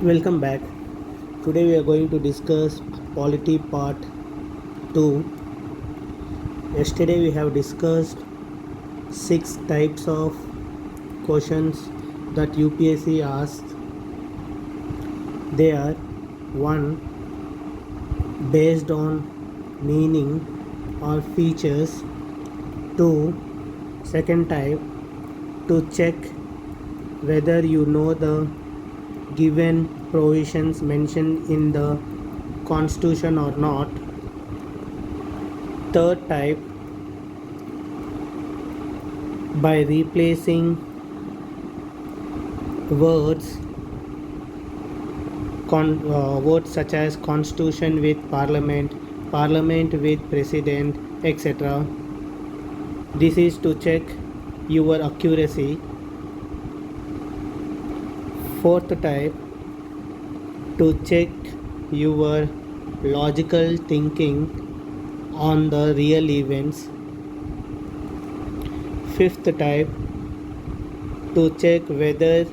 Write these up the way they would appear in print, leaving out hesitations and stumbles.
Welcome back. Today we are going to discuss Polity Part 2. Yesterday we have discussed 6 types of questions that UPSC asks. They are 1. Based on meaning or features. 2. Second type, to check whether you know the given provisions mentioned in the constitution or not. Third type, by replacing words words such as constitution with parliament, parliament with president, etc. This is to check your accuracy. Fourth type, to check your logical thinking on the real events. Fifth type, to check whether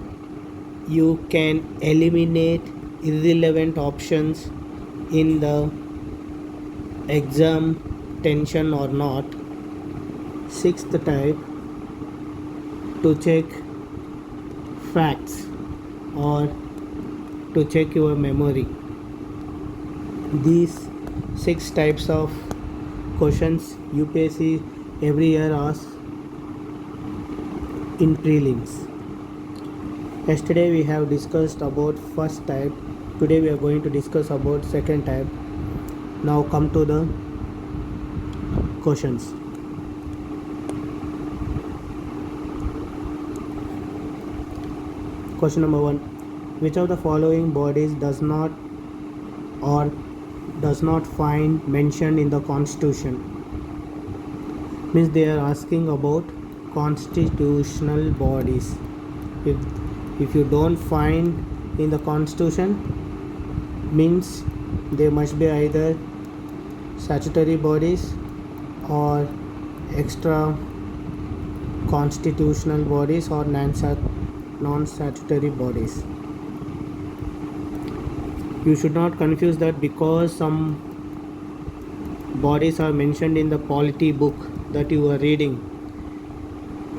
you can eliminate irrelevant options in the exam tension or not. Sixth type, to check facts or to check your memory. These 6 types of questions UPSC every year asks in prelims. Yesterday we have discussed about first type. Today we are going to discuss about second type. Now come to the questions. Question number 1. Which of the following bodies does not find mention in the constitution? Means they are asking about constitutional bodies. If you don't find in the constitution, means they must be either statutory bodies or extra constitutional bodies or non-statutory bodies. You should not confuse that because some bodies are mentioned in the polity book that you are reading.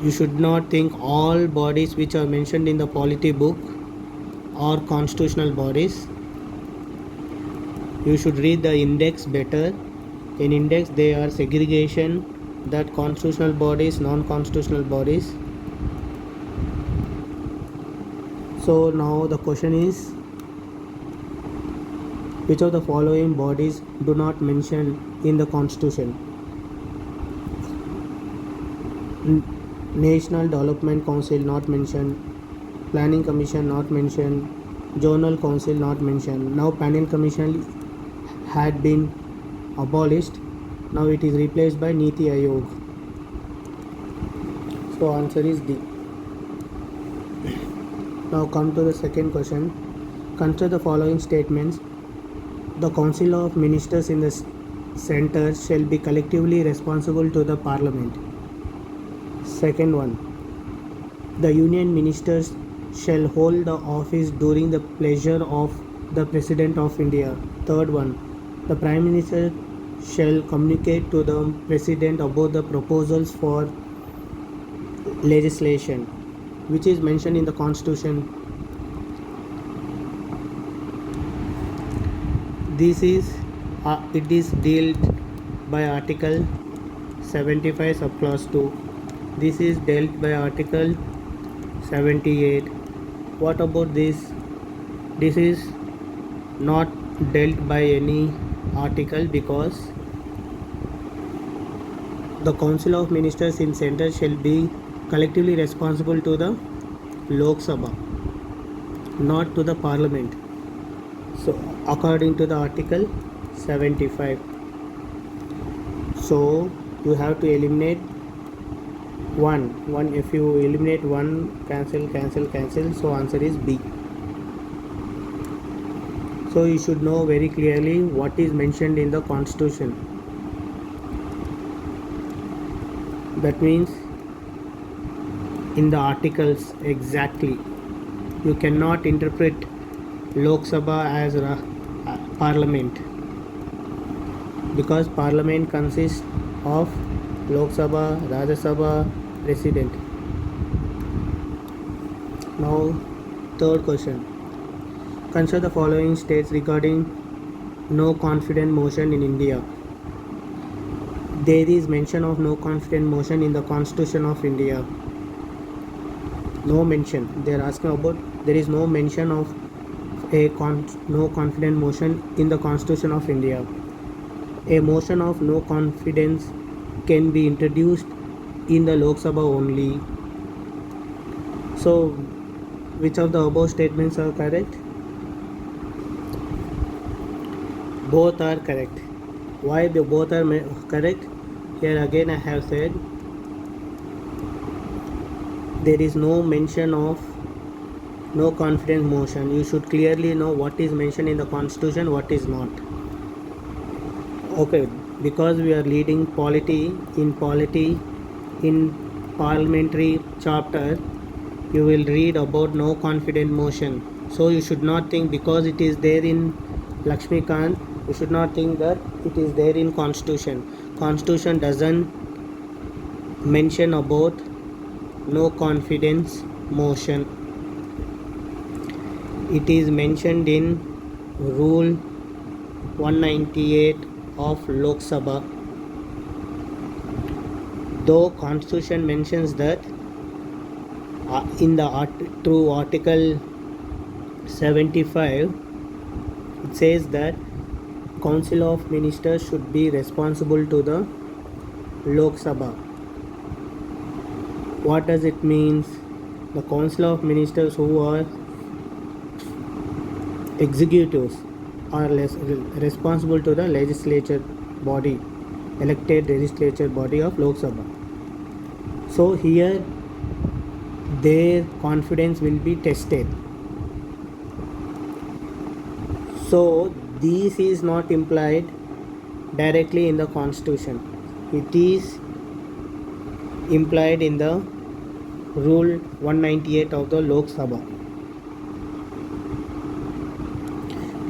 You should not think all bodies which are mentioned in the polity book are constitutional bodies. You should read the index better. In index they are segregation, that constitutional bodies, non-constitutional bodies. So now the question is, which of the following bodies do not mention in the constitution? National Development Council not mentioned, Planning Commission not mentioned, Journal Council not mentioned. Now Panel Commission had been abolished. Now it is replaced by Niti Aayog. So answer is D. Now come to the second question. Consider the following statements. The Council of Ministers in the Centre shall be collectively responsible to the Parliament. Second one, the Union Ministers shall hold the office during the pleasure of the President of India. Third one, the Prime Minister shall communicate to the President about the proposals for legislation, which is mentioned in the Constitution. This is it is dealt by Article 75 subclause 2. This is dealt by Article 78. What about this? This is not dealt by any article because the Council of Ministers in Centre shall be collectively responsible to the Lok Sabha, not to the Parliament. So according to the Article 75. So you have to eliminate one. If you eliminate one, cancel. So answer is B. So you should know very clearly what is mentioned in the Constitution. That means in the articles exactly. You cannot interpret Lok Sabha as parliament, because parliament consists of Lok Sabha, Rajya Sabha, president. Now, third question. Consider the following states regarding no confidence motion in India. There is mention of no confidence motion in the Constitution of India. No mention. They are asking about there is no mention of no confidence motion in the Constitution of India. A motion of no confidence can be introduced in the Lok Sabha only. So, which of the above statements are correct? Both are correct. Why the both are correct? Here again I have said there is no mention of no confidence motion. You should clearly know what is mentioned in the Constitution, what is not. Okay, because we are leading polity in parliamentary chapter, you will read about no confidence motion. So you should not think because it is there in Lakshmikant, you should not think that it is there in Constitution. Constitution doesn't mention about no confidence motion. It is mentioned in Rule 198 of Lok Sabha. Though Constitution mentions that in the through Article 75, it says that Council of Ministers should be responsible to the Lok Sabha. What does it mean? The Council of Ministers who are executives are responsible to the legislature body, elected legislature body of Lok Sabha. So here their confidence will be tested. So this is not implied directly in the Constitution. It is implied in the Rule 198 of the Lok Sabha.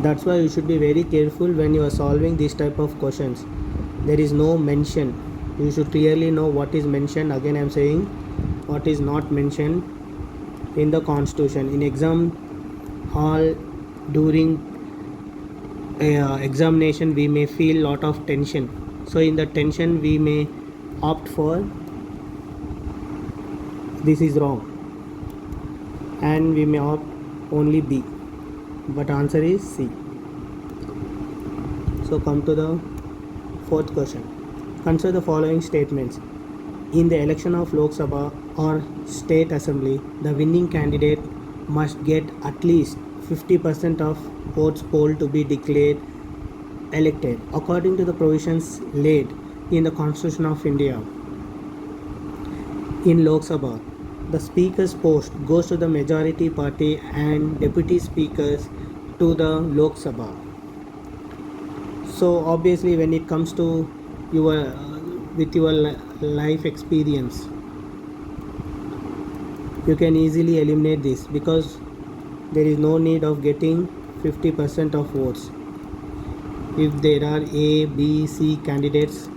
That's why you should be very careful when you are solving this type of questions. There is no mention. You should clearly know what is mentioned. Again I am saying what is not mentioned in the Constitution. In exam hall during examination we may feel lot of tension. So in the tension we may opt for this is wrong and we may opt only B, but answer is C. So come to the fourth question. Consider the following statements. In the election of Lok Sabha or State Assembly, the winning candidate must get at least 50% of votes polled to be declared elected, according to the provisions laid in the Constitution of India. In Lok Sabha, the Speaker's post goes to the majority party and deputy speakers to the Lok Sabha. So obviously when it comes to your with your life experience, you can easily eliminate this because there is no need of getting 50% of votes. If there are A, B, C candidates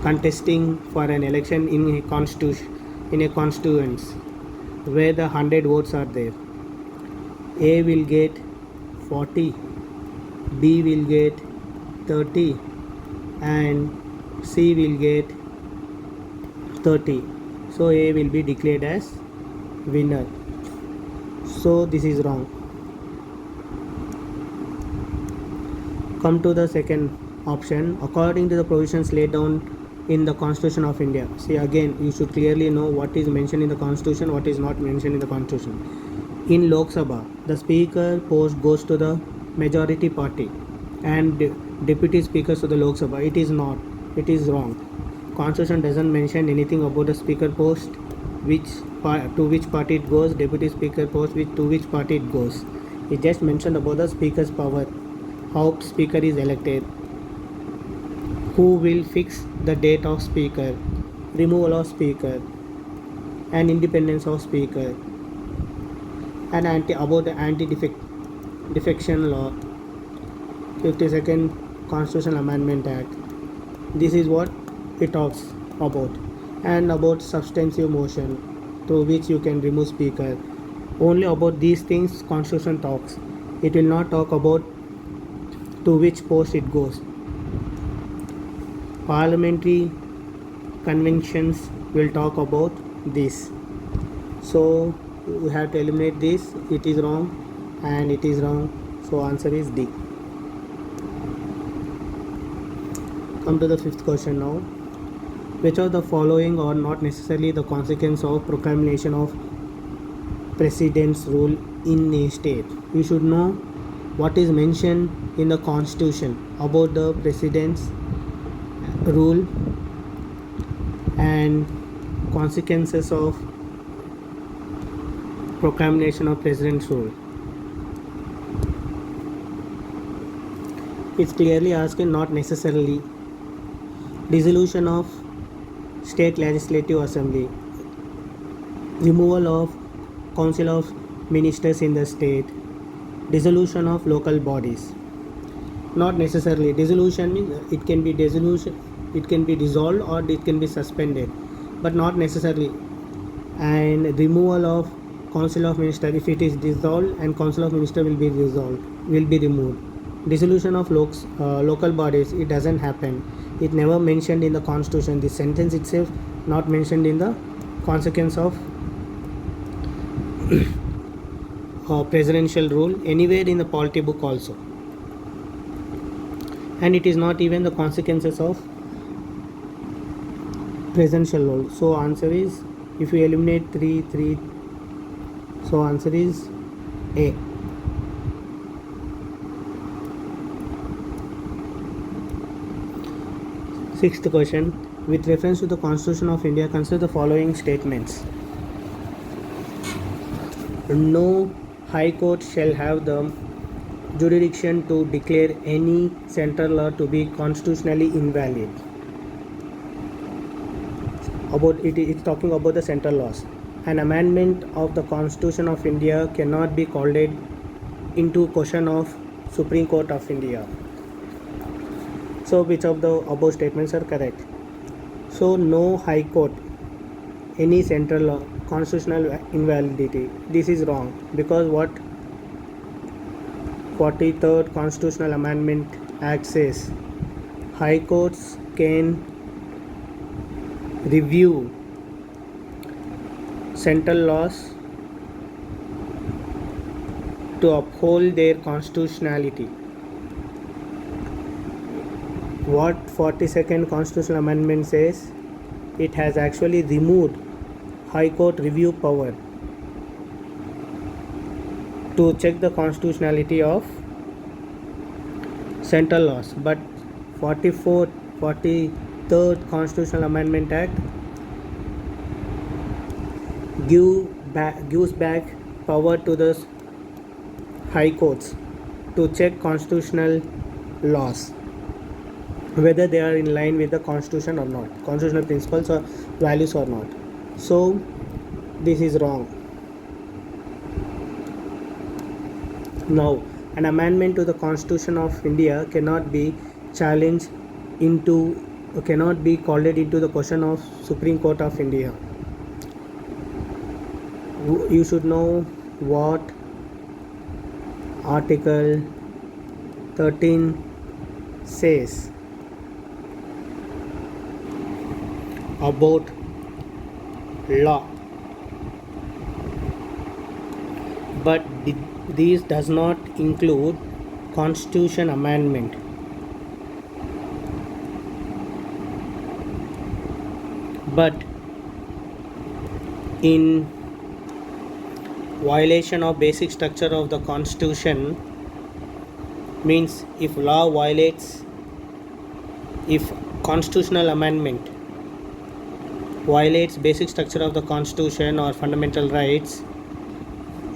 contesting for an election in a constituents where the 100 votes are there, A will get 40, B will get 30 and C will get 30. So A will be declared as winner. So this is wrong. Come to the second option. According to the provisions laid down in the Constitution of India. See, again you should clearly know what is mentioned in the Constitution, what is not mentioned in the Constitution. In Lok Sabha, the Speaker post goes to the majority party and deputy speakers to the Lok Sabha. It is not. It is wrong. Constitution doesn't mention anything about the Speaker post, to which party it goes, deputy speaker post to which party it goes. It just mentioned about the Speaker's power, how Speaker is elected, who will fix the date of Speaker, removal of Speaker and independence of Speaker and about the anti-defection law, 52nd Constitutional Amendment Act. This is what it talks about. And about substantive motion through which you can remove speaker. Only about these things Constitution talks. It will not talk about to which post it goes. Parliamentary conventions will talk about this. So we have to eliminate this. It is wrong and it is wrong. So answer is D. Come to the fifth question now. Which of the following are not necessarily the consequence of proclamation of President's rule in a state? You should know what is mentioned in the Constitution about the President's rule and consequences of proclamation of President's rule. It's clearly asking not necessarily. Dissolution of State Legislative Assembly, removal of Council of Ministers in the state, dissolution of local bodies. Not necessarily. Dissolution means it can be dissolution, it can be dissolved or it can be suspended, but not necessarily. And removal of Council of Ministers, if it is dissolved and Council of Ministers will be removed. Dissolution of local bodies, it doesn't happen. It never mentioned in the Constitution. This sentence itself not mentioned in the consequence of presidential rule anywhere in the polity book also. And it is not even the consequences of presidential rule. So answer is, if you eliminate 3, so answer is A. Sixth question. With reference to the Constitution of India, consider the following statements. No High Court shall have the jurisdiction to declare any central law to be constitutionally invalid. It's talking about the central laws. An amendment of the Constitution of India cannot be called into question of Supreme Court of India. So which of the above statements are correct? So no High Court, any central law, constitutional invalidity. This is wrong, because what 43rd Constitutional Amendment Act says, High Courts can review central laws to uphold their constitutionality. What 42nd Constitutional Amendment says, it has actually removed High Court review power to check the constitutionality of central laws. But 43rd Constitutional Amendment Act gives back power to the High Courts to check constitutional laws, whether they are in line with the Constitution or not, constitutional principles or values or not. So this is wrong. Now, an amendment to the Constitution of India cannot be called into the question of Supreme Court of India. You should know what Article 13 says about law, but this does not include Constitution amendment. But in violation of basic structure of the Constitution, means if constitutional amendment violates basic structure of the Constitution or fundamental rights,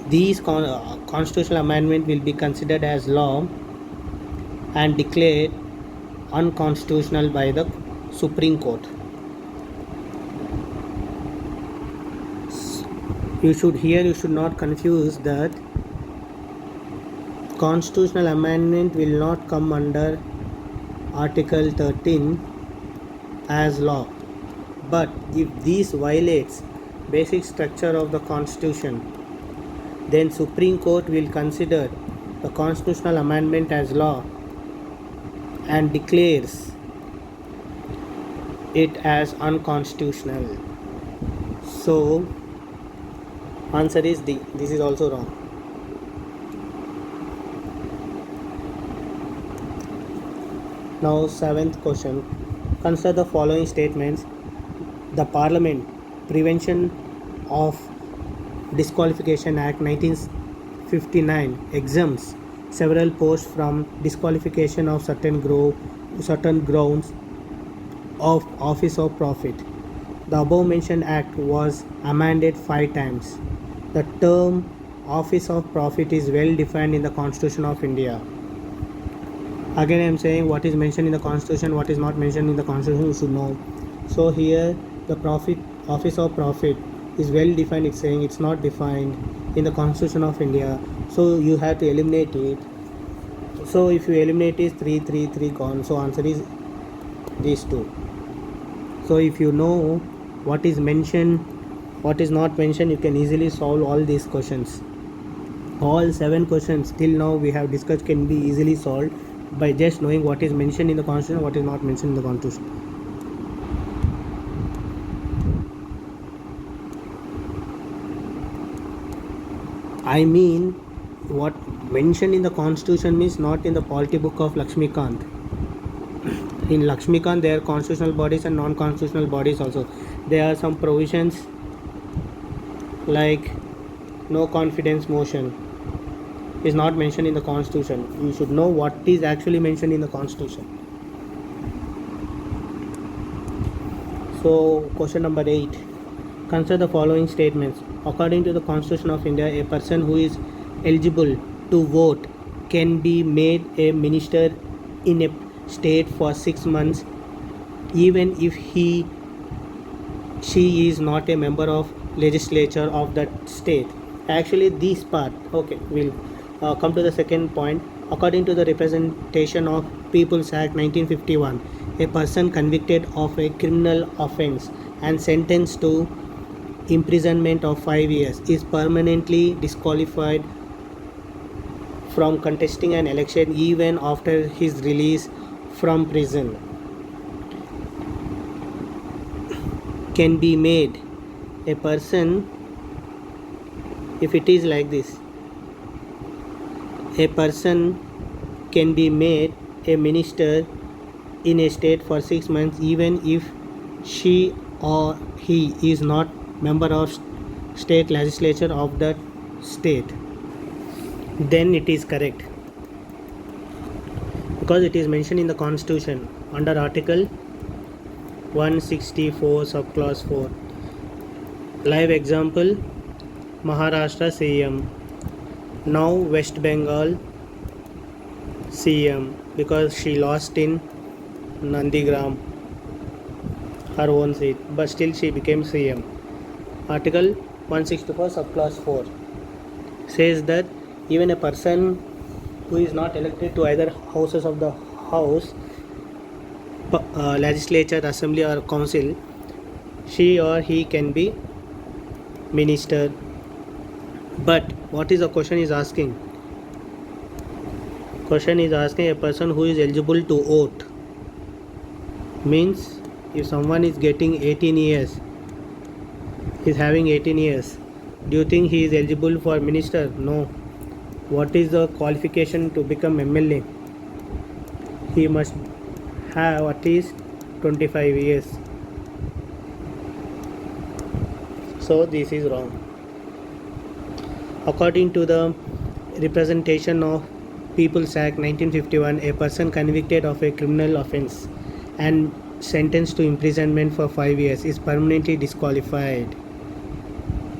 these constitutional amendment will be considered as law and declared unconstitutional by the Supreme Court. You should not confuse that constitutional amendment will not come under Article 13 as law. But if this violates basic structure of the Constitution, then Supreme Court will consider the constitutional amendment as law and declares it as unconstitutional. So answer is D. This is also wrong. Now 7th question. Consider the following statements. The Parliament Prevention of Disqualification Act 1959 exempts several posts from disqualification of certain grounds of office or profit. The above mentioned act was amended 5 times. The term office of profit is well defined in the Constitution of India. Again I am saying what is mentioned in the Constitution, what is not mentioned in the Constitution, you should know. So here the office of profit is well defined. It's saying it's not defined in the Constitution of India, so you have to eliminate it. So if you eliminate it, 3 gone. So answer is these two. So if you know what is mentioned, what is not mentioned, you can easily solve all these questions. All 7 questions till now we have discussed can be easily solved by just knowing what is mentioned in the Constitution, what is not mentioned in the Constitution. I mean, what mentioned in the Constitution means not in the polity book of Lakshmikant. In Lakshmikant there are constitutional bodies and non-constitutional bodies also. There are some provisions like no confidence motion is not mentioned in the Constitution. You should know what is actually mentioned in the Constitution. So question number 8. Consider the following statements. According to the Constitution of India, a person who is eligible to vote can be made a minister in a state for 6 months even if she is not a member of legislature of that state. Actually this part, okay, we'll come to the second point. According to the Representation of People's Act 1951, a person convicted of a criminal offence and sentenced to imprisonment of 5 years is permanently disqualified from contesting an election even after his release from prison. Can be made a person, if it is like this, a person can be made a minister in a state for 6 months even if she or he is not member of state legislature of that state. Then it is correct because it is mentioned in the Constitution under Article 164 subclause 4. Live example, Maharashtra CM, now West Bengal CM because she lost in Nandigram her own seat, but still she became CM. Article 164 subclause 4 says that even a person who is not elected to either houses of the house, legislature, assembly or council, she or he can be minister. But what is the question is asking? Question is asking a person who is eligible to vote. Means if someone is getting 18 years, is having 18 years, do you think he is eligible for minister? No. What is the qualification to become MLA? He must have at least 25 years. So this is wrong. According to the Representation of People's Act 1951, a person convicted of a criminal offence and sentenced to imprisonment for 5 years is permanently disqualified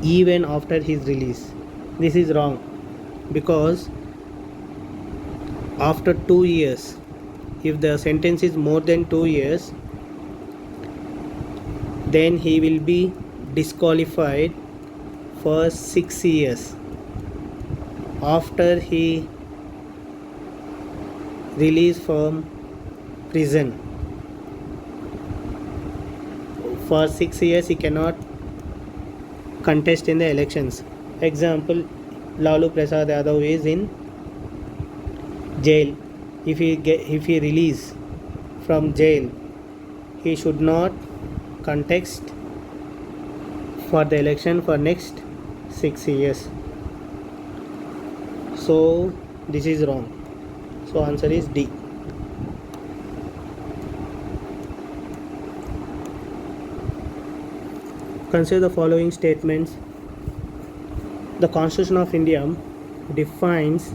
even after his release. This is wrong because after 2 years, if the sentence is more than 2 years, then he will be disqualified for 6 years after he released from prison. For 6 years he cannot contest in the elections. Example, Lalu Prasad Yadav is in jail. If he release from jail, he should not contest for the election for next 6 years. So this is wrong. So answer is D. Consider the following statements. The Constitution of India defines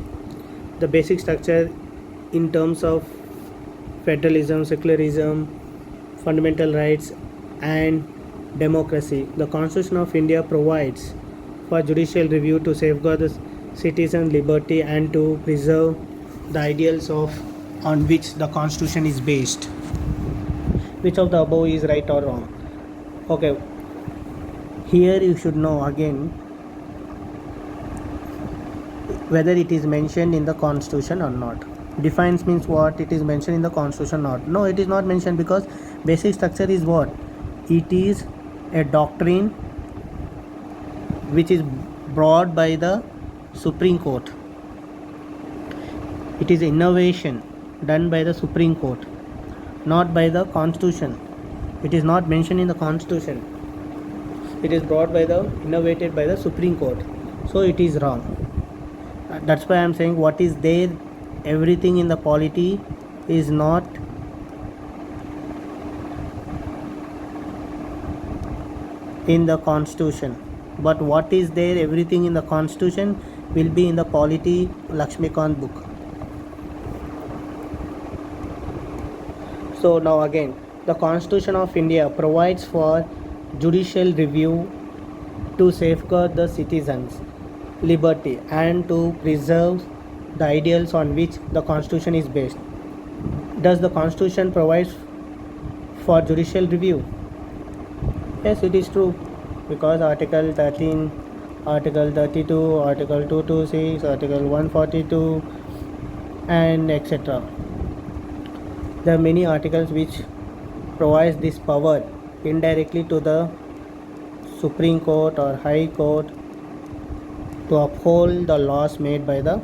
the basic structure in terms of federalism, secularism, fundamental rights and democracy. The Constitution of India provides for judicial review to safeguard the citizen liberty and to preserve the ideals on which the Constitution is based. Which of the above is right or wrong? Okay, here you should know again whether it is mentioned in the Constitution or not. Defines means what? It is mentioned in the Constitution or not? No, it is not mentioned, because basic structure is what? It is a doctrine which is brought by the Supreme Court. It is innovation done by the Supreme Court, not by the Constitution. It is not mentioned in the Constitution. It is innovated by the Supreme Court. So it is wrong. That's why I am saying what is there, everything in the polity is not in the Constitution, but what is there, everything in the Constitution will be in the polity Lakshmikant book. So now again, the Constitution of India provides for judicial review to safeguard the citizens' liberty and to preserve the ideals on which the Constitution is based. Does the Constitution provide for judicial review? Yes, it is true, because Article 13, Article 32, Article 226, Article 142 and etc. There are many articles which provides this power indirectly to the Supreme Court or High Court to uphold the laws made by the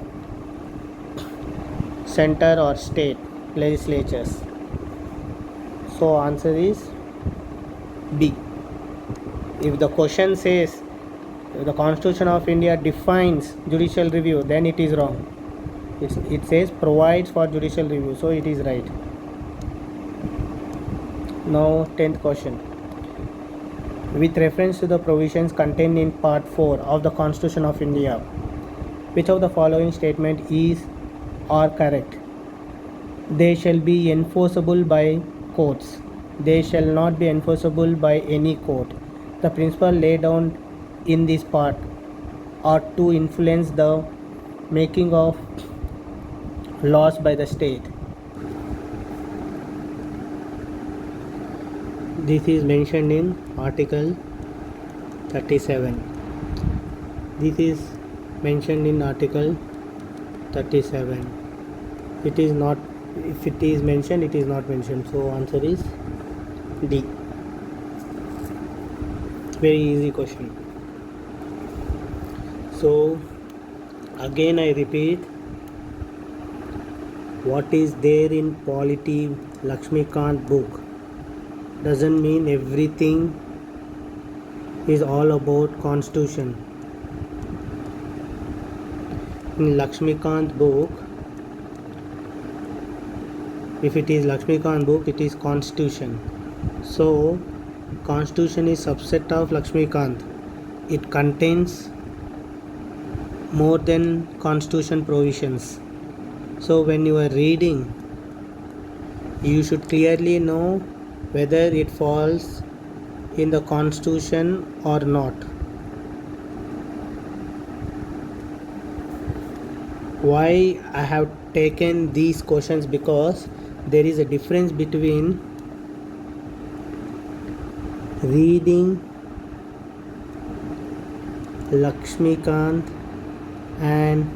center or state legislatures. So answer is B. If the question says the Constitution of India defines judicial review, then it is wrong. It says provides for judicial review, so it is right. Now 10th question. With reference to the provisions contained in Part 4 of the Constitution of India, which of the following statement is or correct? They shall be enforceable by courts. They shall not be enforceable by any court. The principle laid down in this part are to influence the making of laws by the state. This is mentioned in Article 37. This is mentioned in Article 37. It is not, if it is mentioned, it is not mentioned. So answer is D. Very easy question. So again I repeat, what is there in polity Lakshmikant book doesn't mean everything is all about Constitution. In Lakshmikant book, if it is Lakshmikant book, it is Constitution. So Constitution is subset of Lakshmikant. It contains more than Constitution provisions. So when you are reading, you should clearly know whether it falls in the Constitution or not. Why I have taken these questions? Because there is a difference between reading Lakshmikant and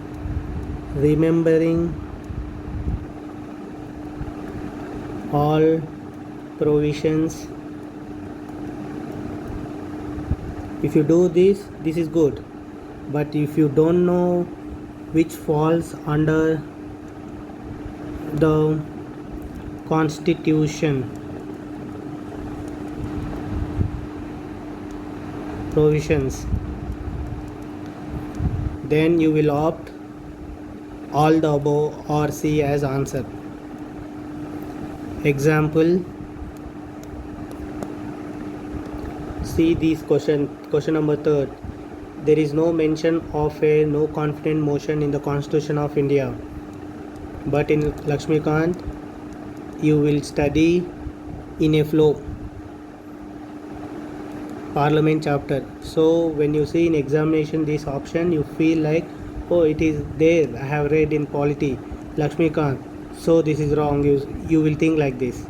remembering all provisions. If you do this, this is good. But if you don't know which falls under the constitution provisions, then you will opt all the above or C as answer. Example, see this question number 3. There is no mention of a no confidence motion in the Constitution of India, but in Lakshmikant you will study in a flow Parliament chapter. So when you see in examination this option, you feel like, oh, it is there, I have read in polity Lakshmikant, so this is wrong. You will think like this,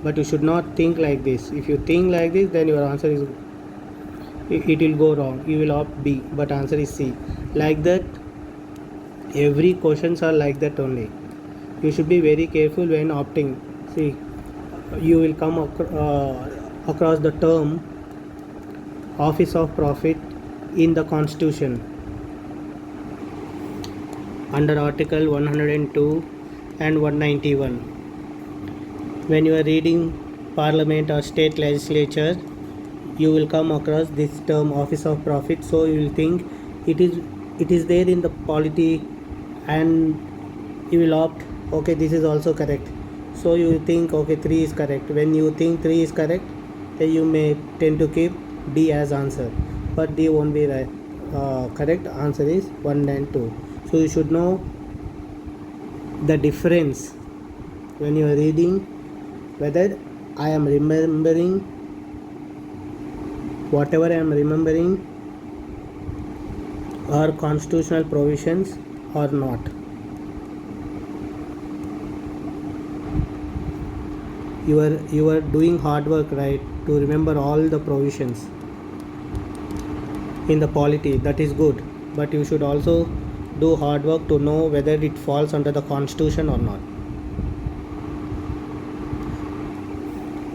but you should not think like this. If you think like this, then your answer is, it will go wrong. You will opt B, but answer is C. Like that, every questions are like that only. You should be very careful when opting. See, you will come across the term office of profit in the Constitution under Article 102 and 191. When you are reading Parliament or state legislature, you will come across this term office of profit. So you will think it is there in the polity, and you will opt, okay, this is also correct. So you will think, okay, 3 is correct. When you think 3 is correct, then you may tend to keep D as answer, but D won't be right. Correct answer is 1 and 2. So you should know the difference when you are reading, whether I am remembering whatever I am remembering are constitutional provisions or not. You are doing hard work, right, to remember all the provisions in the polity. That is good, but you should also do hard work to know whether it falls under the Constitution or not.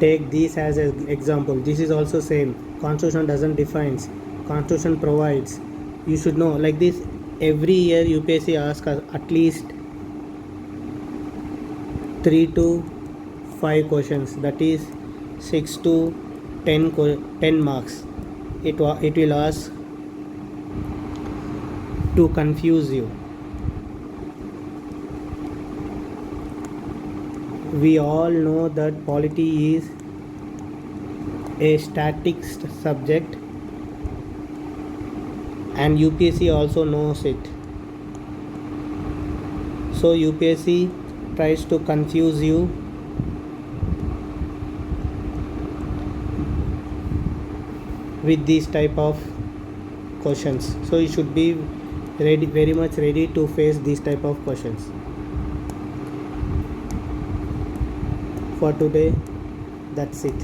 Take this as an example. This is also same. Constitution doesn't define, Constitution provides. You should know, like this, every year UPSC asks at least 3 to 5 questions, that is 6 to 10 marks. It will ask to confuse you. We all know that polity is a static subject, and UPSC also knows it. So UPSC tries to confuse you with these type of questions. So you should be ready, very much ready to face these type of questions. For today, that's it.